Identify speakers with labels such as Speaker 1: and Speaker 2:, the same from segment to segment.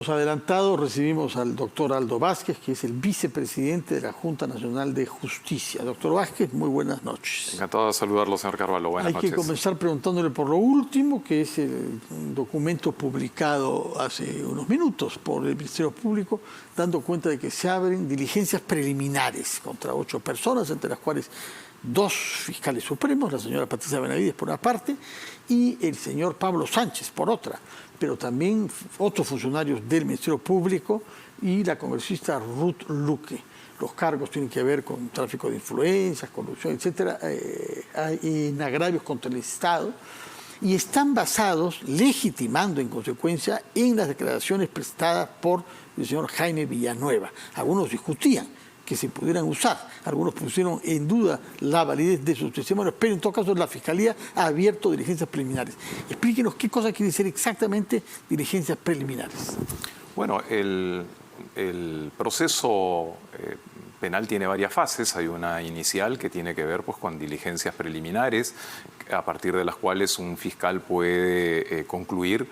Speaker 1: Adelantado, recibimos al doctor Aldo Vázquez, que es el vicepresidente de la Junta Nacional de Justicia. Doctor Vázquez, muy buenas noches.
Speaker 2: Encantado de saludarlo, señor Carvalho. Buenas noches.
Speaker 1: Hay que comenzar preguntándole por lo último, que es el documento publicado hace unos minutos por el Ministerio Público, dando cuenta de que se abren diligencias preliminares contra 8 personas, entre las cuales 2 fiscales supremos, la señora Patricia Benavides por una parte y el señor Pablo Sánchez por otra, pero también otros funcionarios del Ministerio Público y la congresista Ruth Luque. Los cargos tienen que ver con tráfico de influencias, corrupción, etcétera, en agravios contra el Estado, y están basados, legitimando en consecuencia, en las declaraciones prestadas por el señor Jaime Villanueva. Algunos discutían que se pudieran usar. Algunos pusieron en duda la validez de sus testimonios, pero en todo caso la Fiscalía ha abierto diligencias preliminares. Explíquenos qué cosa quiere decir exactamente diligencias preliminares.
Speaker 2: Bueno, el proceso penal tiene varias fases. Hay una inicial que tiene que ver con diligencias preliminares, a partir de las cuales un fiscal puede concluir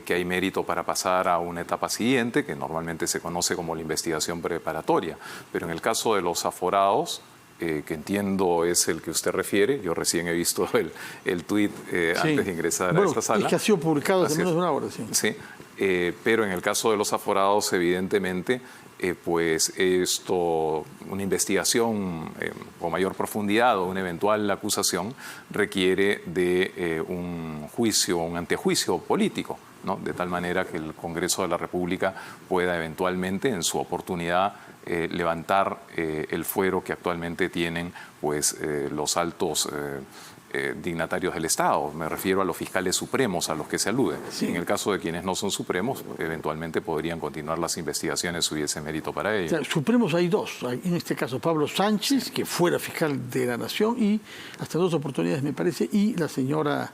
Speaker 2: que hay mérito para pasar a una etapa siguiente, que normalmente se conoce como la investigación preparatoria. Pero en el caso de los aforados, que entiendo es el que usted refiere, yo recién he visto el tuit antes de ingresar a esta sala.
Speaker 1: Es que ha sido publicado hace menos de una hora.
Speaker 2: Sí, pero en el caso de los aforados, evidentemente, pues esto, una investigación con mayor profundidad o una eventual acusación requiere de un juicio, un antejuicio político, ¿no? De tal manera que el Congreso de la República pueda eventualmente, en su oportunidad, levantar el fuero que actualmente tienen pues, los altos dignatarios del Estado. Me refiero a los fiscales supremos a los que se alude. Sí. En el caso de quienes no son supremos, eventualmente podrían continuar las investigaciones si hubiese mérito para ello.
Speaker 1: O sea, supremos hay 2. En este caso Pablo Sánchez, que fuera fiscal de la Nación, y hasta 2 oportunidades me parece, y la señora...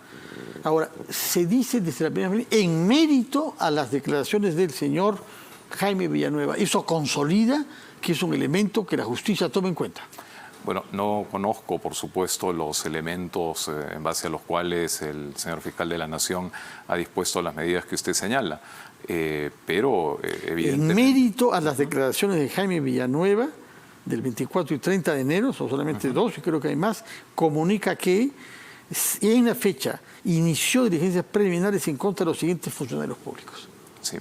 Speaker 1: Ahora, se dice desde la primera vez, en mérito a las declaraciones del señor Jaime Villanueva. ¿Eso consolida que es un elemento que la justicia tome en cuenta?
Speaker 2: Bueno, no conozco, por supuesto, los elementos en base a los cuales el señor fiscal de la Nación ha dispuesto las medidas que usted señala, pero evidentemente...
Speaker 1: En mérito a las declaraciones de Jaime Villanueva del 24 y 30 de enero, son solamente 2 y creo que hay más, comunica que en la fecha inició diligencias preliminares en contra de los siguientes funcionarios públicos.
Speaker 2: Sí.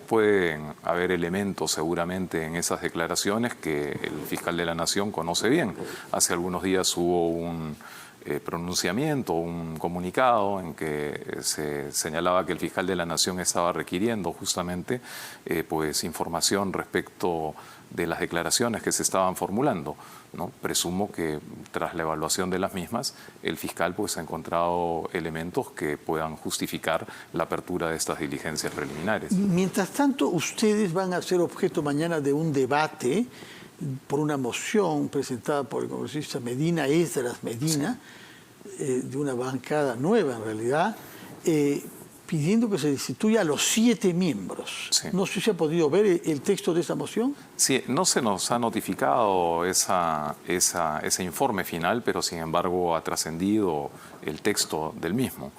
Speaker 2: Pueden haber elementos seguramente en esas declaraciones que el fiscal de la Nación conoce bien. Hace algunos días hubo un pronunciamiento, un comunicado en que se señalaba que el fiscal de la Nación estaba requiriendo justamente pues información respecto de las declaraciones que se estaban formulando, ¿no? Presumo que tras la evaluación de las mismas, el fiscal pues ha encontrado elementos que puedan justificar la apertura de estas diligencias preliminares.
Speaker 1: Mientras tanto, ustedes van a ser objeto mañana de un debate por una moción presentada por el congresista Medina, Esdras Medina, sí, de una bancada nueva en realidad, pidiendo que se destituya a los 7 miembros. Sí. No sé si ha podido ver el texto de esa moción.
Speaker 2: Sí, no se nos ha notificado ese informe final, pero sin embargo ha trascendido el texto del mismo.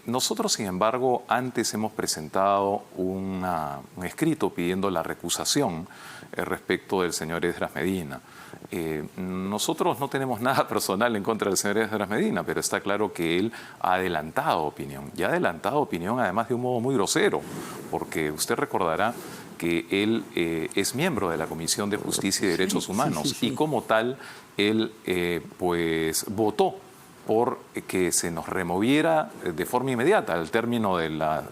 Speaker 2: Nosotros, sin embargo, antes hemos presentado un escrito pidiendo la recusación respecto del señor Esdras Medina. Nosotros no tenemos nada personal en contra del señor Esdras Medina, pero está claro que él ha adelantado opinión, y ha adelantado opinión además de un modo muy grosero, porque usted recordará que él es miembro de la Comisión de Justicia y Derechos Humanos, y como tal, él pues votó por que se nos removiera de forma inmediata al término de la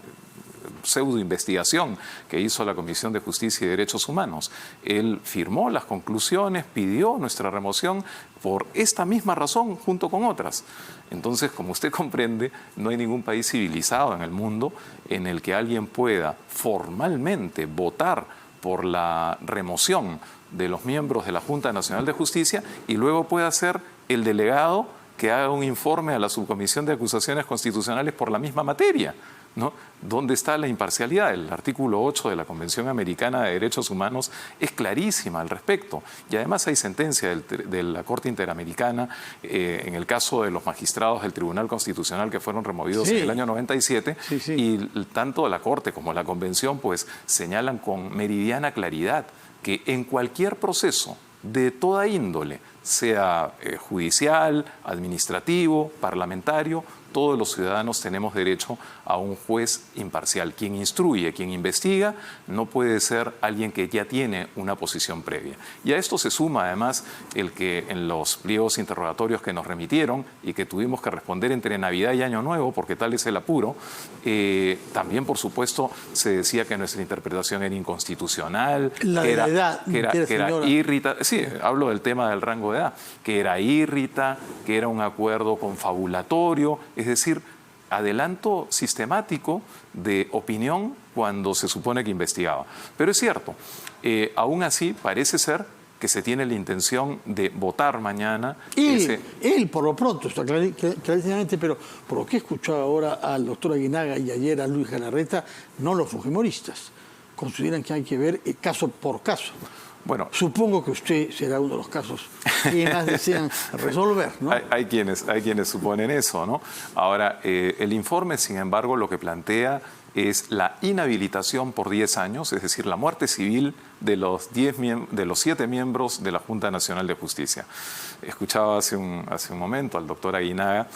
Speaker 2: pseudo-investigación que hizo la Comisión de Justicia y Derechos Humanos. Él firmó las conclusiones, pidió nuestra remoción por esta misma razón junto con otras. Entonces, como usted comprende, no hay ningún país civilizado en el mundo en el que alguien pueda formalmente votar por la remoción de los miembros de la Junta Nacional de Justicia y luego pueda ser el delegado que haga un informe a la Subcomisión de Acusaciones Constitucionales por la misma materia. ¿no? ¿Dónde está la imparcialidad? El artículo 8 de la Convención Americana de Derechos Humanos es clarísima al respecto. Y además hay sentencia de la Corte Interamericana en el caso de los magistrados del Tribunal Constitucional que fueron removidos en el año 97. Y tanto la Corte como la Convención pues señalan con meridiana claridad que en cualquier proceso de toda índole, sea judicial, administrativo, parlamentario, todos los ciudadanos tenemos derecho a un juez imparcial. Quien instruye, quien investiga, no puede ser alguien que ya tiene una posición previa. Y a esto se suma además el que en los pliegos interrogatorios que nos remitieron y que tuvimos que responder entre Navidad y Año Nuevo, porque tal es el apuro, también por supuesto se decía que nuestra interpretación era inconstitucional, que era írrita. Sí, hablo del tema del rango de edad, que era írrita, que era un acuerdo confabulatorio, es decir, adelanto sistemático de opinión cuando se supone que investigaba. Pero es cierto, aún así parece ser que se tiene la intención de votar mañana.
Speaker 1: Él por lo pronto, está clarísimamente, pero por lo que he escuchado ahora al doctor Aguinaga y ayer a Luis Galarreta, no los fujimoristas consideran que hay que ver caso por caso. Bueno, supongo que usted será uno de los casos que más desean resolver, ¿no?
Speaker 2: Hay quienes suponen eso, ¿no? Ahora, el informe, sin embargo, lo que plantea es la inhabilitación por 10 años, es decir, la muerte civil de los 7 miembros de la Junta Nacional de Justicia. Escuchaba hace un momento al doctor Aguinaga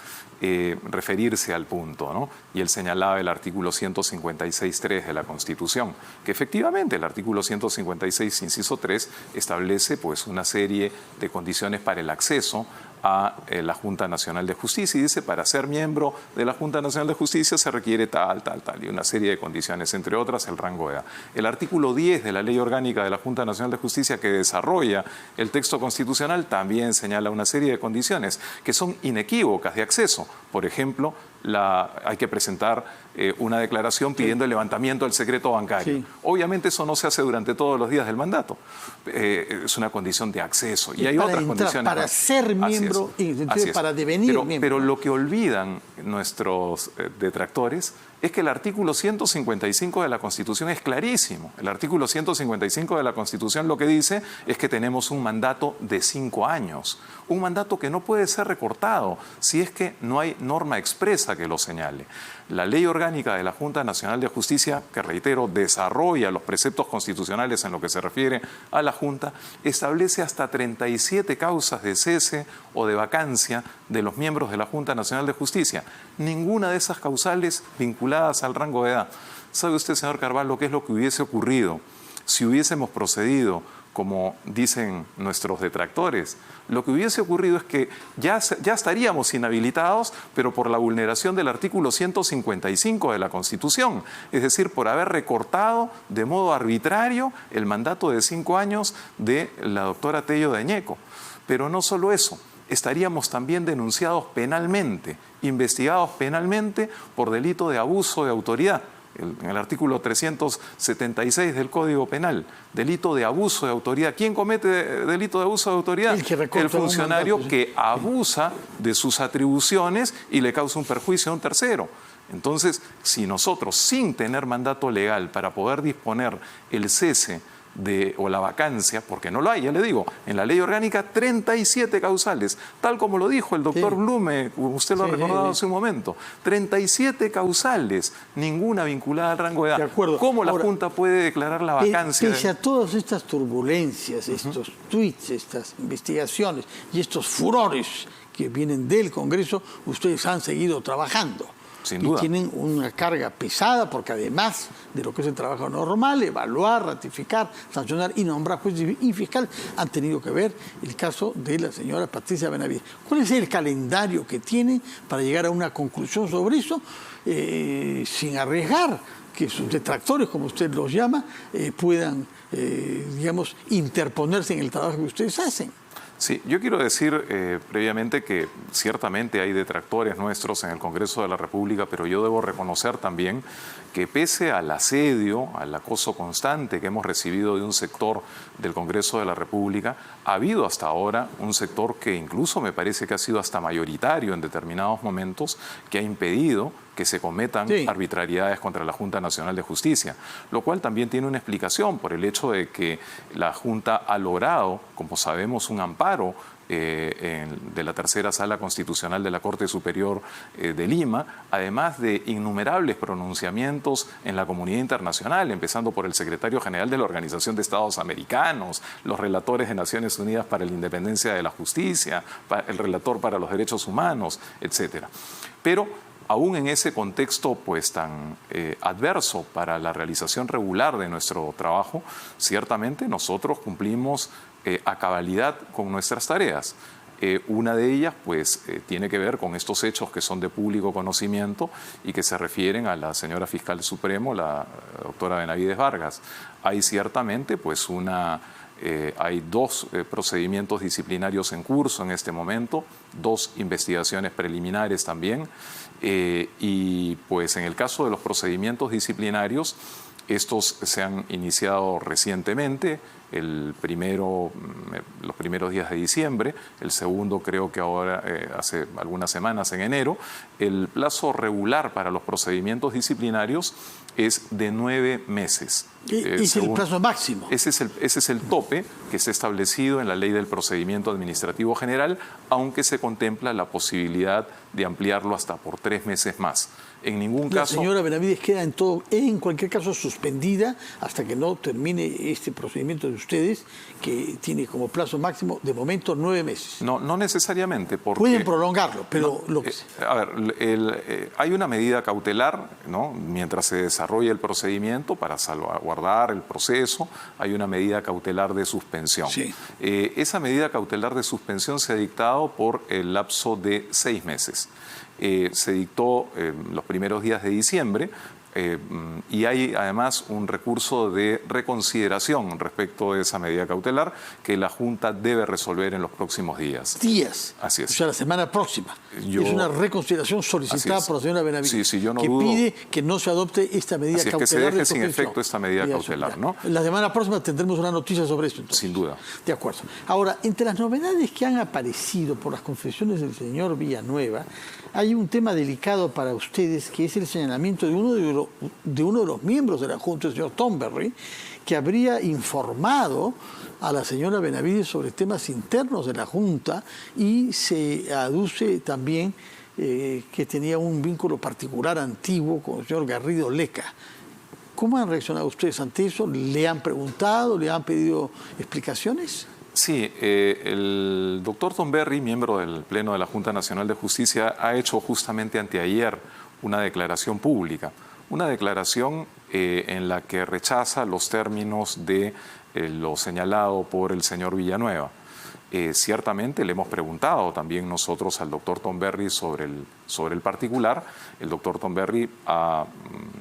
Speaker 2: referirse al punto, ¿no? Y él señalaba el artículo 156.3 de la Constitución, que efectivamente el artículo 156, inciso 3, establece pues una serie de condiciones para el acceso a la Junta Nacional de Justicia y dice, para ser miembro de la Junta Nacional de Justicia se requiere tal, y una serie de condiciones, entre otras el rango de edad. El artículo 10 de la Ley Orgánica de la Junta Nacional de Justicia, que desarrolla el texto constitucional, también señala una serie de condiciones que son inequívocas de acceso. Por ejemplo, hay que presentar una declaración pidiendo el levantamiento del secreto bancario. Sí. Obviamente eso no se hace durante todos los días del mandato. Es una condición de acceso. Y hay otras condiciones.
Speaker 1: Para ser miembro, para devenir miembro.
Speaker 2: Pero lo que olvidan nuestros detractores es que el artículo 155 de la Constitución es clarísimo. El artículo 155 de la Constitución lo que dice es que tenemos un mandato de 5 años. Un mandato que no puede ser recortado si es que no hay norma expresa que lo señale. La Ley Orgánica de la Junta Nacional de Justicia, que reitero, desarrolla los preceptos constitucionales en lo que se refiere a la Junta, establece hasta 37 causas de cese o de vacancia de los miembros de la Junta Nacional de Justicia. Ninguna de esas causales vinculadas al rango de edad. ¿Sabe usted, señor Carvalho, qué es lo que hubiese ocurrido si hubiésemos procedido como dicen nuestros detractores? Lo que hubiese ocurrido es que ya estaríamos inhabilitados, pero por la vulneración del artículo 155 de la Constitución, es decir, por haber recortado de modo arbitrario el mandato de 5 años de la doctora Tello de Añeco. Pero no solo eso, estaríamos también denunciados penalmente, investigados penalmente por delito de abuso de autoridad. En el artículo 376 del Código Penal, delito de abuso de autoridad. ¿Quién comete delito de abuso de autoridad? El funcionario que abusa de sus atribuciones y le causa un perjuicio a un tercero. Entonces, si nosotros, sin tener mandato legal para poder disponer el cese o la vacancia, porque no lo hay, ya le digo, en la ley orgánica 37 causales, tal como lo dijo el doctor Blume, usted lo ha recordado hace un momento, 37 causales, ninguna vinculada al rango de edad. ¿Cómo la Junta puede declarar la vacancia?
Speaker 1: Pese a todas estas turbulencias, estos tweets, estas investigaciones y estos furores que vienen del Congreso, ustedes han seguido trabajando.
Speaker 2: Sin duda.
Speaker 1: Y tienen una carga pesada porque además de lo que es el trabajo normal, evaluar, ratificar, sancionar y nombrar jueces y fiscal, han tenido que ver el caso de la señora Patricia Benavides. ¿Cuál es el calendario que tiene para llegar a una conclusión sobre eso sin arriesgar que sus detractores, como usted los llama, puedan, digamos, interponerse en el trabajo que ustedes hacen?
Speaker 2: Sí, yo quiero decir previamente que ciertamente hay detractores nuestros en el Congreso de la República, pero yo debo reconocer también que pese al asedio, al acoso constante que hemos recibido de un sector del Congreso de la República, ha habido hasta ahora un sector que incluso me parece que ha sido hasta mayoritario en determinados momentos, que ha impedido que se cometan arbitrariedades contra la Junta Nacional de Justicia, lo cual también tiene una explicación por el hecho de que la Junta ha logrado, como sabemos, un amparo de la tercera sala constitucional de la Corte Superior de Lima, además de innumerables pronunciamientos en la comunidad internacional, empezando por el secretario general de la Organización de Estados Americanos, los relatores de Naciones Unidas para la Independencia de la Justicia, el relator para los derechos humanos, etc. Pero aún en ese contexto pues tan adverso para la realización regular de nuestro trabajo, ciertamente nosotros cumplimos a cabalidad con nuestras tareas. Una de ellas pues tiene que ver con estos hechos que son de público conocimiento y que se refieren a la señora fiscal supremo, la doctora Benavides Vargas. Hay ciertamente pues hay dos procedimientos disciplinarios en curso en este momento, dos investigaciones preliminares también, y pues en el caso de los procedimientos disciplinarios, estos se han iniciado recientemente, los primeros días de diciembre, el segundo creo que ahora hace algunas semanas, en enero. El plazo regular para los procedimientos disciplinarios es de 9 meses.
Speaker 1: Es el plazo máximo.
Speaker 2: Ese es el tope que está establecido en la Ley del Procedimiento Administrativo General, aunque se contempla la posibilidad de ampliarlo hasta por 3 meses más. En ningún caso...
Speaker 1: La señora Benavides queda en cualquier caso suspendida hasta que no termine este procedimiento de ustedes, que tiene como plazo máximo de momento 9 meses.
Speaker 2: No necesariamente, porque...
Speaker 1: Pueden prolongarlo, pero...
Speaker 2: A ver, hay una medida cautelar, ¿no? Mientras se desarrolla el procedimiento para salvaguardar el proceso, hay una medida cautelar de suspensión.
Speaker 1: Sí.
Speaker 2: Esa medida cautelar de suspensión se ha dictado por el lapso de 6 meses. Se dictó los primeros días de diciembre y hay además un recurso de reconsideración respecto de esa medida cautelar que la Junta debe resolver en los próximos días.
Speaker 1: ¿Días?
Speaker 2: Así es.
Speaker 1: O sea, la semana próxima. Es una reconsideración solicitada por la señora Benavides,
Speaker 2: sí, yo no
Speaker 1: que
Speaker 2: dudo.
Speaker 1: Pide que no se adopte esta medida
Speaker 2: Así es,
Speaker 1: cautelar.
Speaker 2: que se deje
Speaker 1: de
Speaker 2: sin efecto esta medida cautelar, ¿no?
Speaker 1: La semana próxima tendremos una noticia sobre esto, entonces.
Speaker 2: Sin duda.
Speaker 1: De acuerdo. Ahora, entre las novedades que han aparecido por las confesiones del señor Villanueva, hay un tema delicado para ustedes, que es el señalamiento de uno de los miembros de la Junta, el señor Thornberry, que habría informado a la señora Benavides sobre temas internos de la Junta, y se aduce también que tenía un vínculo particular antiguo con el señor Garrido Leca. ¿Cómo han reaccionado ustedes ante eso? ¿Le han preguntado? ¿Le han pedido explicaciones?
Speaker 2: Sí, el doctor Thornberry, miembro del Pleno de la Junta Nacional de Justicia, ha hecho justamente anteayer una declaración pública. Una declaración en la que rechaza los términos de lo señalado por el señor Villanueva. Ciertamente le hemos preguntado también nosotros al doctor Thornberry sobre el particular. El doctor Thornberry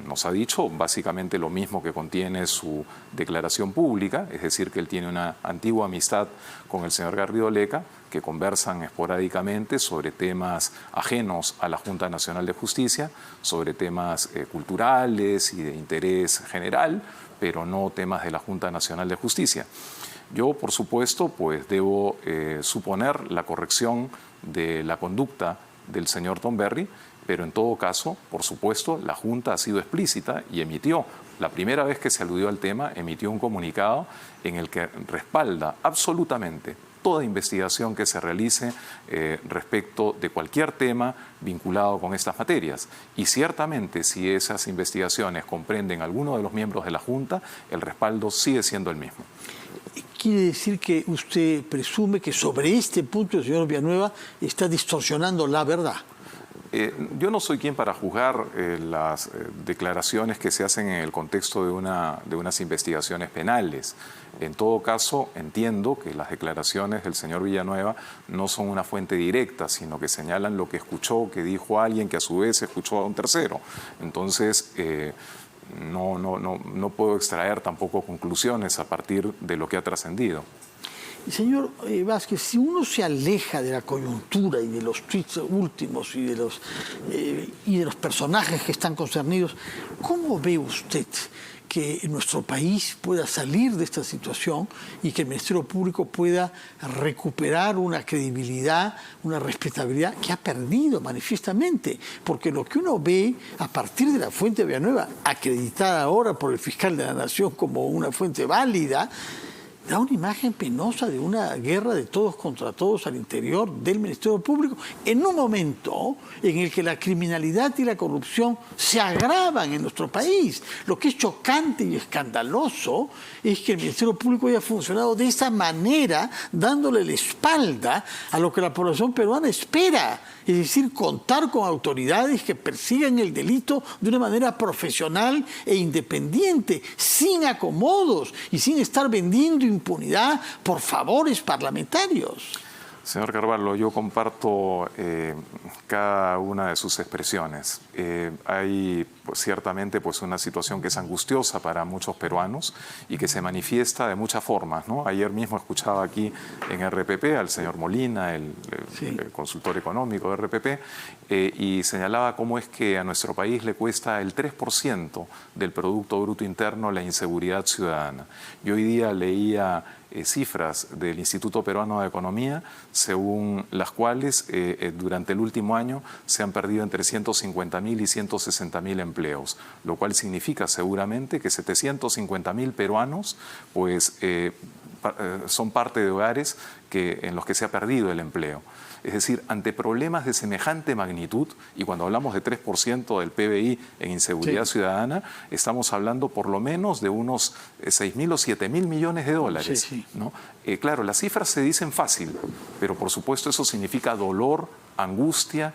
Speaker 2: nos ha dicho básicamente lo mismo que contiene su declaración pública, es decir, que él tiene una antigua amistad con el señor Garrido Leca, que conversan esporádicamente sobre temas ajenos a la Junta Nacional de Justicia, sobre temas culturales y de interés general, pero no temas de la Junta Nacional de Justicia. Yo, por supuesto, pues debo suponer la corrección de la conducta del señor Thornberry, pero en todo caso, por supuesto, la Junta ha sido explícita y emitió, la primera vez que se aludió al tema, emitió un comunicado en el que respalda absolutamente toda investigación que se realice respecto de cualquier tema vinculado con estas materias. Y ciertamente, si esas investigaciones comprenden a alguno de los miembros de la Junta, el respaldo sigue siendo el mismo.
Speaker 1: ¿Quiere decir que usted presume que sobre este punto el señor Villanueva está distorsionando la verdad?
Speaker 2: Yo no soy quien para juzgar las declaraciones que se hacen en el contexto de unas investigaciones penales. En todo caso, entiendo que las declaraciones del señor Villanueva no son una fuente directa, sino que señalan lo que escuchó, que dijo alguien que a su vez escuchó a un tercero. Entonces, no puedo extraer tampoco conclusiones a partir de lo que ha trascendido.
Speaker 1: Señor Vázquez, si uno se aleja de la coyuntura y de los tweets últimos y de los personajes que están concernidos, ¿cómo ve usted que nuestro país pueda salir de esta situación y que el Ministerio Público pueda recuperar una credibilidad, una respetabilidad que ha perdido manifiestamente? Porque lo que uno ve a partir de la fuente Villanueva, acreditada ahora por el fiscal de la Nación como una fuente válida, da una imagen penosa de una guerra de todos contra todos al interior del Ministerio Público, en un momento en el que la criminalidad y la corrupción se agravan en nuestro país. Lo que es chocante y escandaloso es que el Ministerio Público haya funcionado de esa manera, dándole la espalda a lo que la población peruana espera. Es decir, contar con autoridades que persigan el delito de una manera profesional e independiente, sin acomodos y sin estar vendiendo impunidad por favores parlamentarios.
Speaker 2: Señor Carvalho, yo comparto cada una de sus expresiones. Hay ciertamente una situación que es angustiosa para muchos peruanos y que se manifiesta de muchas formas, ¿no? Ayer mismo escuchaba aquí en RPP al señor Molina, el consultor económico de RPP, y señalaba cómo es que a nuestro país le cuesta el 3% del Producto Bruto Interno la inseguridad ciudadana. Yo hoy día leía cifras del Instituto Peruano de Economía, según las cuales durante el último año se han perdido entre 150.000 y 160.000 empleos, lo cual significa seguramente que 750.000 peruanos son parte de hogares en los que se ha perdido el empleo. Es decir, ante problemas de semejante magnitud, y cuando hablamos de 3% del PBI en inseguridad ciudadana, estamos hablando por lo menos de unos 6.000 o 7.000 millones de dólares. ¿No? Claro, las cifras se dicen fácil, pero por supuesto eso significa dolor, angustia,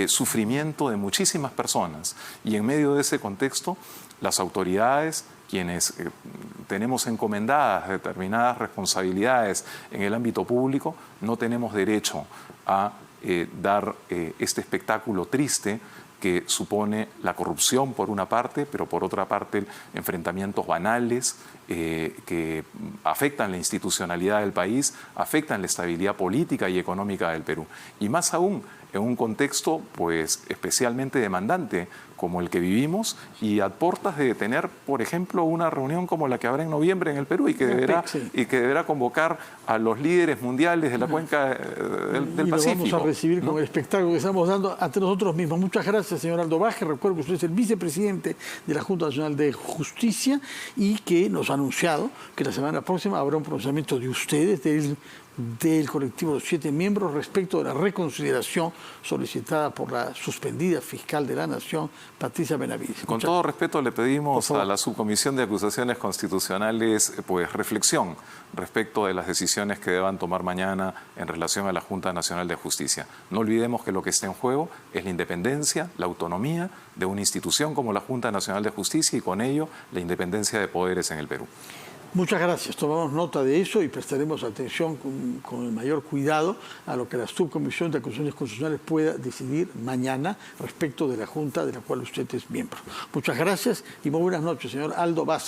Speaker 2: sufrimiento de muchísimas personas. Y en medio de ese contexto, las autoridades, quienes tenemos encomendadas determinadas responsabilidades en el ámbito público, no tenemos derecho a dar este espectáculo triste que supone la corrupción por una parte, pero por otra parte enfrentamientos banales que afectan la institucionalidad del país, afectan la estabilidad política y económica del Perú. Y más aún en un contexto especialmente demandante como el que vivimos y a puertas de tener, por ejemplo, una reunión como la que habrá en noviembre en el Perú y que deberá convocar a los líderes mundiales de la cuenca del Pacífico.
Speaker 1: Lo vamos a recibir con el espectáculo que estamos dando ante nosotros mismos. Muchas gracias, señor Aldo Vázquez. Recuerdo que usted es el vicepresidente de la Junta Nacional de Justicia y que nos ha anunciado que la semana próxima habrá un pronunciamiento de ustedes, del colectivo de los 7 miembros respecto de la reconsideración solicitada por la suspendida fiscal de la Nación, Patricia Benavides.
Speaker 2: Con todo respeto le pedimos a la Subcomisión de Acusaciones Constitucionales reflexión respecto de las decisiones que deban tomar mañana en relación a la Junta Nacional de Justicia. No olvidemos que lo que está en juego es la independencia, la autonomía de una institución como la Junta Nacional de Justicia y con ello la independencia de poderes en el Perú.
Speaker 1: Muchas gracias. Tomamos nota de eso y prestaremos atención con el mayor cuidado a lo que la Subcomisión de Acusaciones Constitucionales pueda decidir mañana respecto de la Junta de la cual usted es miembro. Muchas gracias y muy buenas noches, señor Aldo Vázquez.